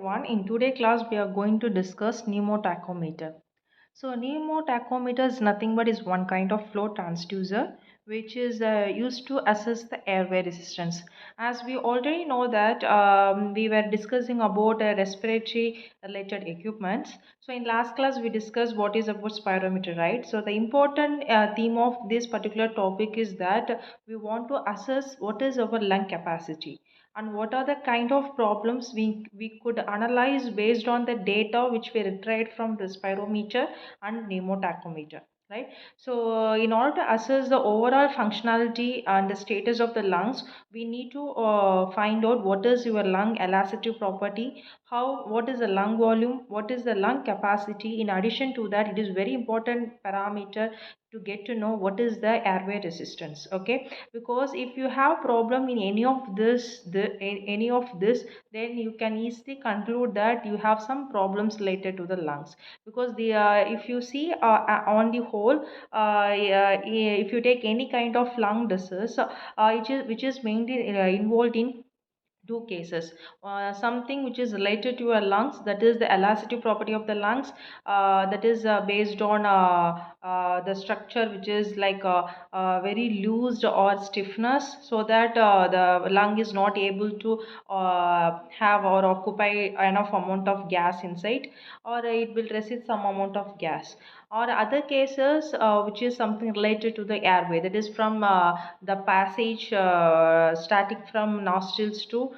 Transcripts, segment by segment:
Everyone, in today's class we are going to discuss pneumotachometer. So pneumotachometer is nothing but is one kind of flow transducer which is used to assess the airway resistance. As we already know that we were discussing about respiratory related equipments. So in last class we discussed what is about spirometer, right? So the important theme of this particular topic is that we want to assess what is our lung capacity and what are the kind of problems we could analyze based on the data which we retrieved from the spirometer and pneumotachometer, right? So in order to assess the overall functionality and the status of the lungs, we need to find out what is your lung elasticity property, how what is the lung volume, what is the lung capacity. In addition to that, it is very important parameter to get to know what is the airway resistance. Okay, because if you have problem in any of this, then you can easily conclude that you have some problems related to the lungs. Because the if you see on the whole, if you take any kind of lung disease, which is mainly involved in two cases. Something which is related to your lungs, that is the elasticity property of the lungs, that is based on the structure which is like very loose or stiffness, so that the lung is not able to have or occupy enough amount of gas inside, or it will receive some amount of gas. Or other cases which is something related to the airway, that is from the passage starting from nostrils to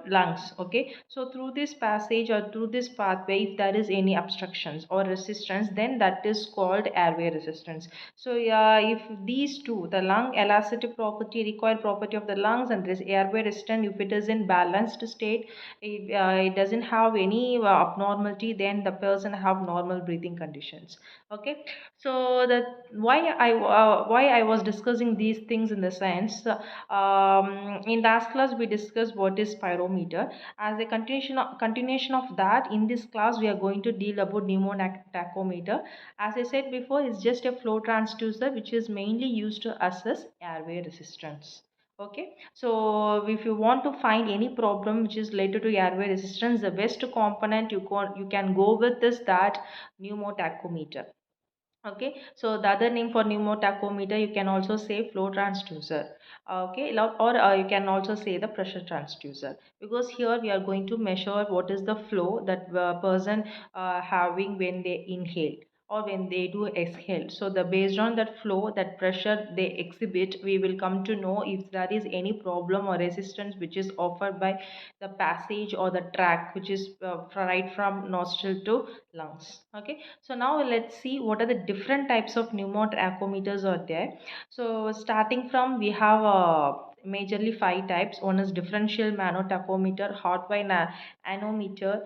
lungs. Okay, so through this passage or through this pathway, if there is any obstructions or resistance, then that is called airway resistance. So if these two, the lung elasticity property, required property of the lungs, and this airway resistance, if it is in balanced state, it doesn't have any abnormality, then the person have normal breathing conditions. Okay, so that why I was discussing these things in the sense, in last class we discussed what is spirometer. As a continuation of that, in this class we are going to deal about pneumotachometer. As I said before, it's just a flow transducer which is mainly used to assess airway resistance. Okay, so if you want to find any problem which is related to airway resistance, the best component you can go with is that pneumotachometer. Okay, so the other name for pneumotachometer, you can also say flow transducer. Okay, or you can also say the pressure transducer, because here we are going to measure what is the flow that person having when they inhale or when they do exhale. So the based on that flow, that pressure they exhibit, we will come to know if there is any problem or resistance which is offered by the passage or the track which is right from nostril to lungs. Okay, so now let's see what are the different types of pneumotachometers are there. So starting from, we have majorly five types. One is differential manotachometer, hot wire anemometer,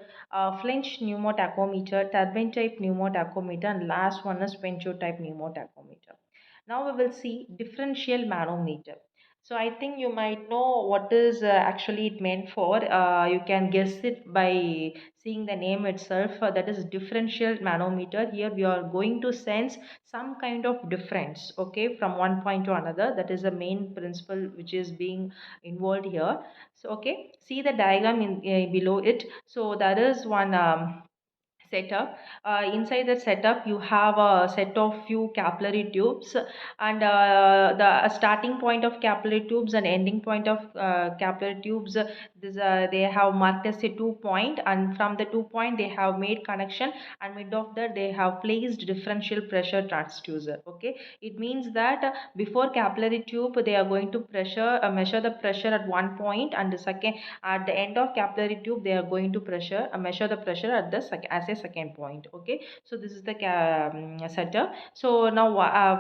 flinch pneumotachometer, turbine type pneumotachometer, and last one is Pinchot type pneumotachometer. Now we will see differential manometer. So I think you might know what is actually it meant for. You can guess it by seeing the name itself. That is differential manometer. Here we are going to sense some kind of difference, okay, from one point to another. That is the main principle which is being involved here. So okay, see the diagram in below it. So there is one setup. Inside that setup you have a set of few capillary tubes, and the starting point of capillary tubes and ending point of capillary tubes, they have marked as a 2 point, and from the 2 point they have made connection, and mid of that they have placed differential pressure transducer. Okay, it means that before capillary tube they are going to measure the pressure at one point, and the second, at the end of capillary tube they are going to measure the pressure at the as a second point. Okay, so this is the setup. So now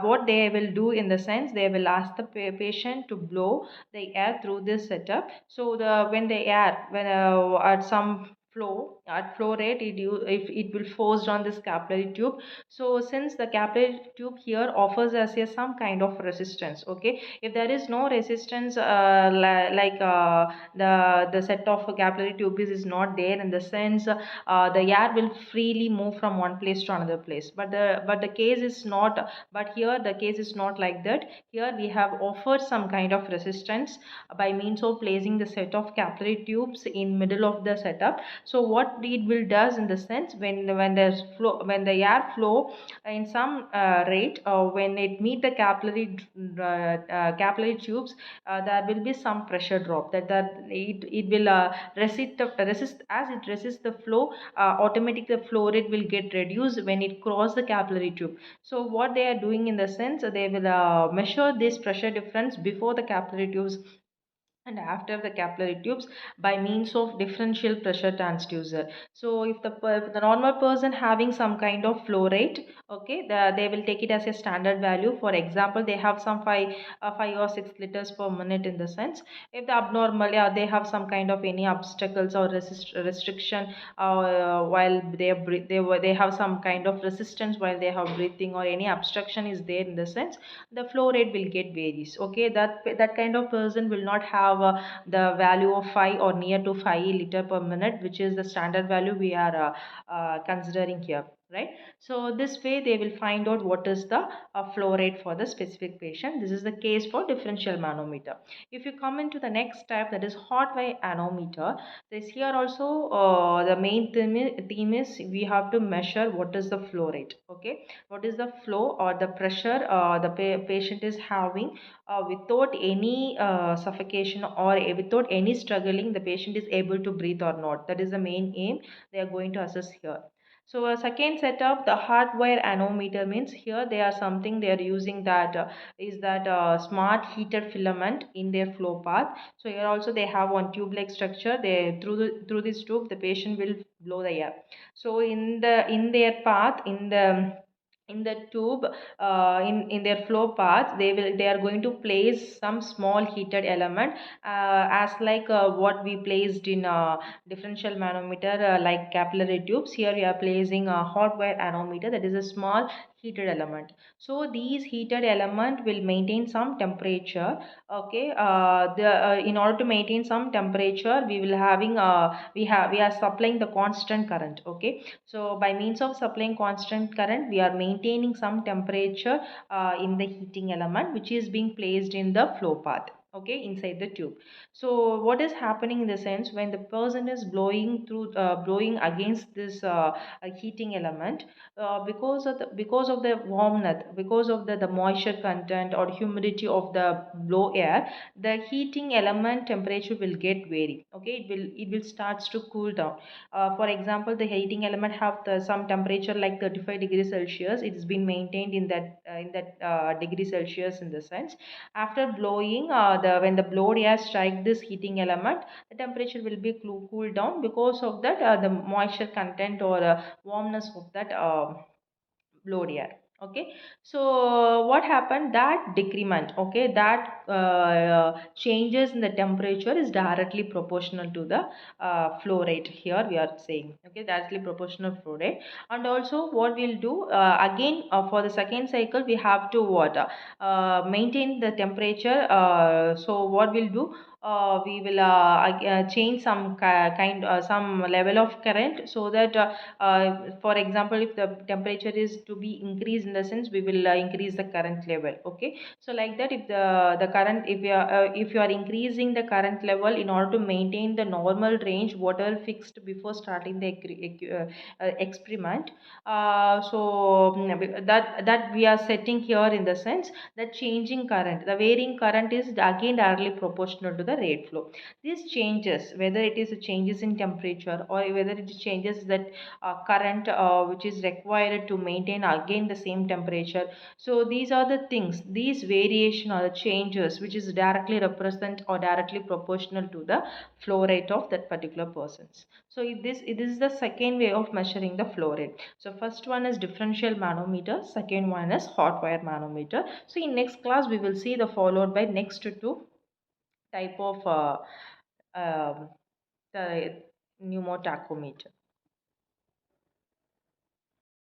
what they will do in the sense, they will ask the patient to blow the air through this setup. So the when the air, when at some flow rate, if it will forced on this capillary tube. So since the capillary tube here offers us a some kind of resistance, okay, if there is no resistance, like the set of capillary tube is not there, in the sense the air will freely move from one place to another place. But the case is not, but here the case is not like that. Here we have offered some kind of resistance by means of placing the set of capillary tubes in middle of the setup. So what it will does, in the sense, when there's flow, when the air flow in some rate, when it meet the capillary tubes, there will be some pressure drop, it will resist, as it resists the flow, automatically the flow rate will get reduced when it cross the capillary tube. So what they are doing, in the sense, they will measure this pressure difference before the capillary tubes and after the capillary tubes by means of differential pressure transducer. So if the normal person having some kind of flow rate, okay, they will take it as a standard value. For example, they have some 5 or 6 liters per minute, in the sense. If the abnormal, yeah, they have some kind of any obstacles or restriction, while they have some kind of resistance while they have breathing, or any obstruction is there, in the sense, the flow rate will get varies. Okay, that kind of person will not have the value of 5 or near to 5 liter per minute, which is the standard value we are considering here, right? So this way they will find out what is the flow rate for the specific patient. This is the case for differential manometer. If you come into the next type, that is hot wire anemometer, this here also the main theme is we have to measure what is the flow rate. Okay, what is the flow or the pressure the patient is having, without any suffocation, or without any struggling, the patient is able to breathe or not. That is the main aim they are going to assess here. So a second setup, the hardware anemometer, means here they are something they are using, that is that smart heated filament in their flow path. So here also they have one tube like structure. They through this tube the patient will blow the air. So in their path, in the tube, in their flow path, they are going to place some small heated element, as like what we placed in differential manometer, like capillary tubes. Here we are placing a hot wire anemometer, that is a small heated element. So these heated element will maintain some temperature. Okay, in order to maintain some temperature, we will having we are supplying the constant current. Okay, so by means of supplying constant current, we are maintaining some temperature in the heating element, which is being placed in the flow path, okay, inside the tube. So what is happening, in the sense, when the person is blowing against this heating element, because of the warmth, because of the moisture content or humidity of the blow air, the heating element temperature will get vary. Okay, it will starts to cool down. For example, the heating element have some temperature like 35 degrees Celsius. It has been maintained in that degree Celsius, in the sense. After blowing, the when the blowed air strike this heating element, the temperature will be cool down, because of that the moisture content or warmness of that blowed air. Okay, so what happened, that decrement, okay, that changes in the temperature is directly proportional to the flow rate. Here we are saying, okay, directly proportional flow rate. And also what we'll do, again, for the second cycle we have to maintain the temperature. So what we'll do, we will change some level of current, so that for example, if the temperature is to be increased, in the sense, we will increase the current level. Okay, so like that, if the current, if you are increasing the current level in order to maintain the normal range whatever fixed before starting the experiment, that we are setting here, in the sense that changing current, the varying current is again directly proportional to the rate flow. These changes, whether it is changes in temperature, or whether it changes that current which is required to maintain again the same temperature. So these are the things, these variation or the changes which is directly represent or directly proportional to the flow rate of that particular persons. So it is the second way of measuring the flow rate. So first one is differential manometer, second one is hot wire manometer. So in next class we will see the followed by next two type of um, the pneumotachometer.